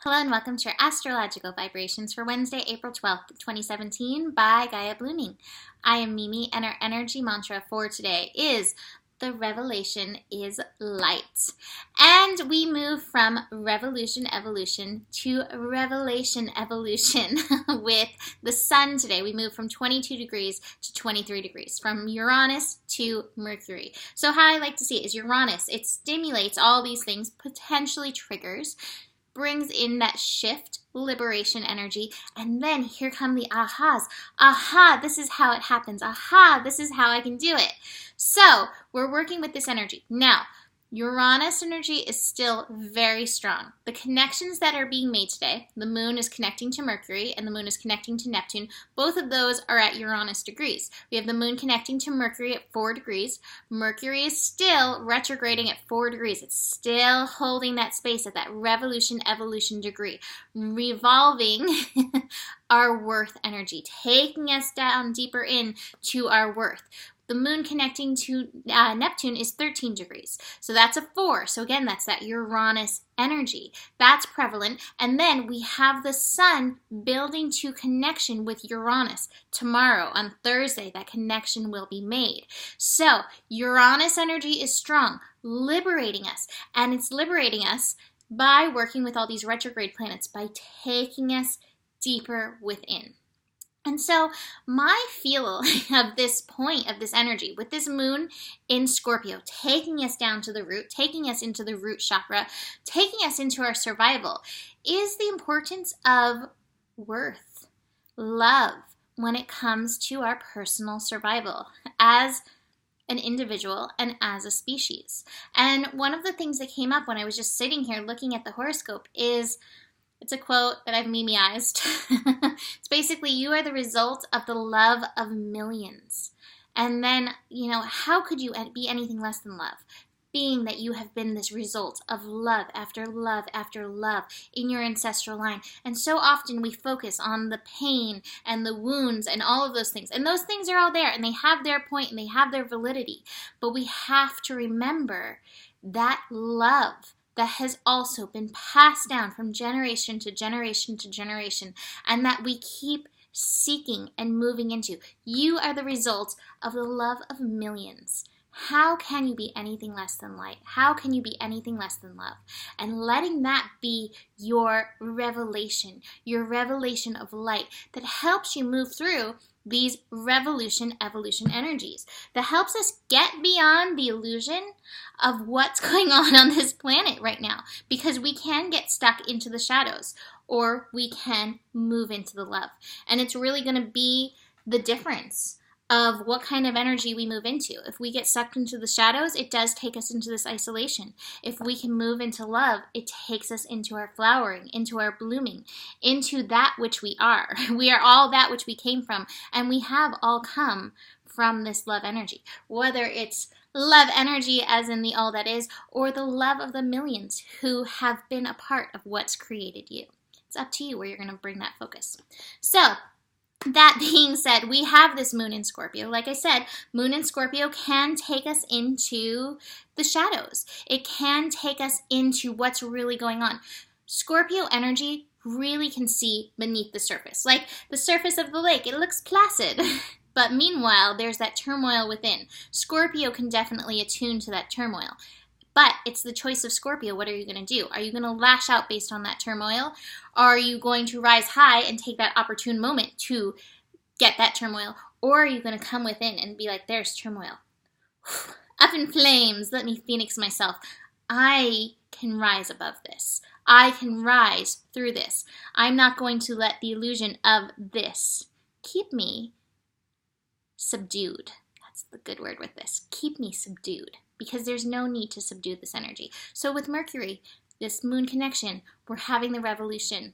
Hello and welcome to your Astrological Vibrations for Wednesday, April 12th, 2017 by Gaia Blooming. I am Mimi and our energy mantra for today is the revelation is light. And we move from revolution evolution to revelation evolution with the sun today. We move from 22 degrees to 23 degrees, from Uranus to Mercury. So how I like to see it is Uranus, it stimulates all these things, potentially triggers, brings in that shift, liberation energy, and then here come the ahas. Aha, this is how it happens. Aha, this is how I can do it. So we're working with this energy. Now, Uranus energy is still very strong. The connections that are being made today, the moon is connecting to Mercury and the moon is connecting to Neptune. Both of those are at Uranus degrees. We have the moon connecting to Mercury at 4 degrees. Mercury is still retrograding at 4 degrees. It's still holding that space at that revolution evolution degree, revolving our worth energy, taking us down deeper into our worth. The moon connecting to Neptune is 13 degrees. So that's a 4. So again, that's that Uranus energy. That's prevalent. And then we have the sun building to connection with Uranus. Tomorrow, on Thursday, that connection will be made. So Uranus energy is strong, liberating us. And it's liberating us by working with all these retrograde planets, by taking us deeper within. And so my feel of this point of this energy with this moon in Scorpio, taking us down to the root, taking us into the root chakra, taking us into our survival, is the importance of worth, love, when it comes to our personal survival as an individual and as a species. And one of the things that came up when I was just sitting here looking at the horoscope is, it's a quote that I've memeized. It's basically, you are the result of the love of millions. And then, how could you be anything less than love? Being that you have been this result of love after love after love in your ancestral line. And so often we focus on the pain and the wounds and all of those things. And those things are all there and they have their point and they have their validity. But we have to remember that love that has also been passed down from generation to generation to generation, and that we keep seeking and moving into. You are the result of the love of millions. How can you be anything less than light? How can you be anything less than love? And letting that be your revelation of light that helps you move through these revolution evolution energies, that helps us get beyond the illusion of what's going on this planet right now, because we can get stuck into the shadows or we can move into the love. And it's really going to be the difference of what kind of energy we move into. If we get sucked into the shadows, it does take us into this isolation. If we can move into love, it takes us into our flowering, into our blooming, into that which we are. We are all that which we came from, and we have all come from this love energy. Whether it's love energy as in the all that is, or the love of the millions who have been a part of what's created you. It's up to you where you're going to bring that focus. So, that being said, we have this moon in Scorpio. Like I said, moon in Scorpio can take us into the shadows. It can take us into what's really going on. Scorpio energy really can see beneath the surface. Like the surface of the lake, it looks placid. But meanwhile, there's that turmoil within. Scorpio can definitely attune to that turmoil. But it's the choice of Scorpio. What are you going to do? Are you going to lash out based on that turmoil? Are you going to rise high and take that opportune moment to get that turmoil? Or are you going to come within and be like, there's turmoil. Up in flames, let me phoenix myself. I can rise above this. I can rise through this. I'm not going to let the illusion of this keep me subdued. That's the good word with this. Keep me subdued. Because there's no need to subdue this energy. So with Mercury, this moon connection, we're having the revelation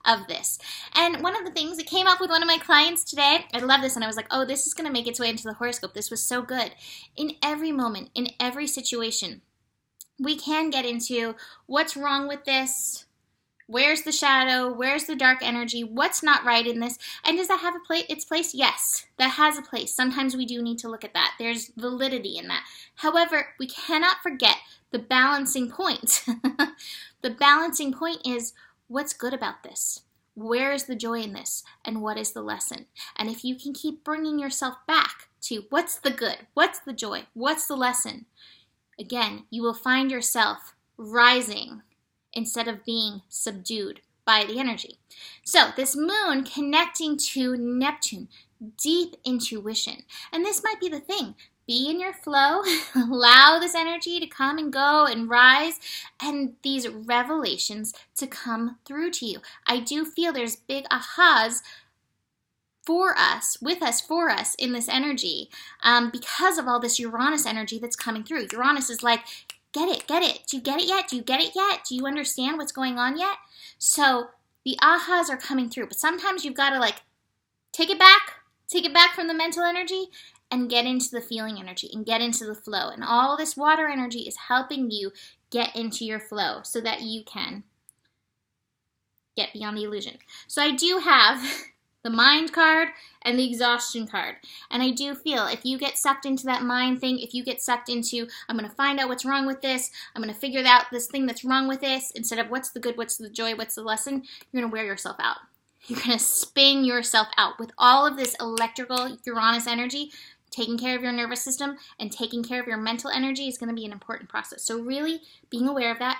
of this. And one of the things that came up with one of my clients today, I love this, and I was like, oh, this is going to make its way into the horoscope. This was so good. In every moment, in every situation, we can get into what's wrong with this, where's the shadow, where's the dark energy, what's not right in this, and does that have its place? Yes, that has a place. Sometimes we do need to look at that. There's validity in that. However, we cannot forget the balancing point. The balancing point is, what's good about this? Where is the joy in this? And what is the lesson? And if you can keep bringing yourself back to what's the good? What's the joy? What's the lesson? Again, you will find yourself rising instead of being subdued by the energy. So this moon connecting to Neptune, deep intuition. And this might be the thing. Be in your flow, allow this energy to come and go and rise, and these revelations to come through to you. I do feel there's big ahas for us, with us, for us in this energy, because of all this Uranus energy that's coming through. Uranus is like, get it, get it. Do you get it yet? Do you get it yet? Do you understand what's going on yet? So the ahas are coming through, but sometimes you've got to like take it back from the mental energy and get into the feeling energy and get into the flow. And all this water energy is helping you get into your flow so that you can get beyond the illusion. So I do have the mind card and the exhaustion card. And I do feel if you get sucked into that mind thing, if you get sucked into, I'm going to find out what's wrong with this, I'm going to figure out this thing that's wrong with this, instead of what's the good, what's the joy, what's the lesson, you're going to wear yourself out. You're going to spin yourself out with all of this electrical Uranus energy. Taking care of your nervous system and taking care of your mental energy is going to be an important process. So really being aware of that,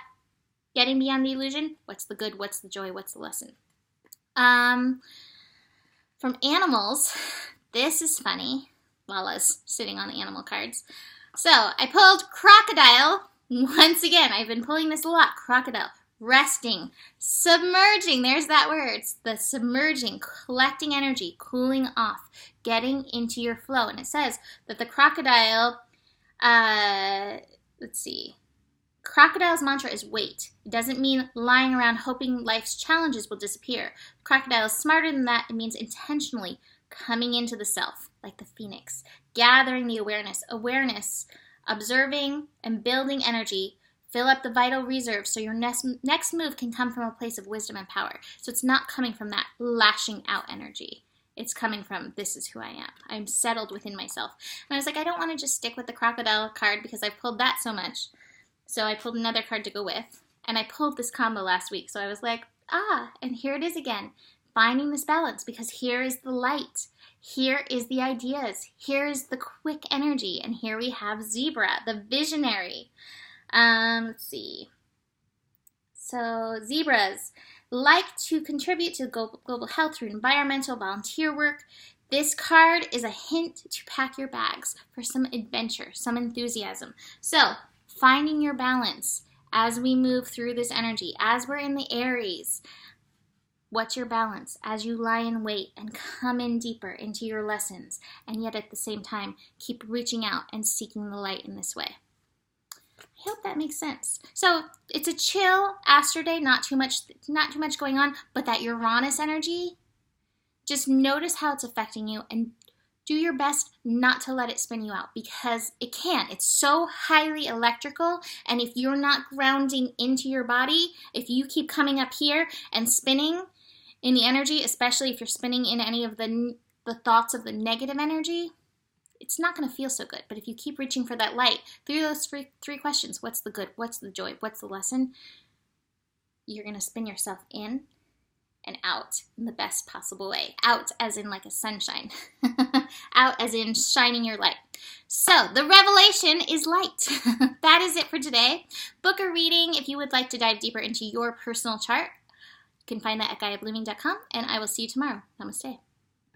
getting beyond the illusion, what's the good, what's the joy, what's the lesson. From animals, this is funny while I was sitting on the animal cards. So I pulled crocodile. Once again, I've been pulling this a lot. Crocodile. Resting, submerging, there's that word, the submerging, collecting energy, cooling off, getting into your flow. And it says that the crocodile, crocodile's mantra is wait. It doesn't mean lying around hoping life's challenges will disappear. Crocodile is smarter than that. It means intentionally coming into the self, like the phoenix, gathering the awareness, observing and building energy. Fill up the vital reserves so your next move can come from a place of wisdom and power. So it's not coming from that lashing out energy. It's coming from, this is who I am. I'm settled within myself. And I was like, I don't want to just stick with the crocodile card because I've pulled that so much. So I pulled another card to go with. And I pulled this combo last week. So I was like, and here it is again. Finding this balance, because here is the light. Here is the ideas. Here is the quick energy. And here we have Zebra, the visionary. Let's see. So zebras like to contribute to global health through environmental volunteer work. This card is a hint to pack your bags for some adventure, some enthusiasm. So finding your balance as we move through this energy, as we're in the Aries. What's your balance as you lie in wait and come in deeper into your lessons, and yet at the same time keep reaching out and seeking the light in this way? I hope that makes sense. So it's a chill Astro day, not too much going on, but that Uranus energy, just notice how it's affecting you and do your best not to let it spin you out, because it can. It's so highly electrical, and if you're not grounding into your body, if you keep coming up here and spinning in the energy, especially if you're spinning in any of the thoughts of the negative energy, it's not going to feel so good. But if you keep reaching for that light through those three questions, what's the good, what's the joy, what's the lesson, you're going to spin yourself in and out in the best possible way. Out as in like a sunshine. Out as in shining your light. So the revelation is light. That is it for today. Book a reading if you would like to dive deeper into your personal chart. You can find that at GaiaBlooming.com, and I will see you tomorrow. Namaste.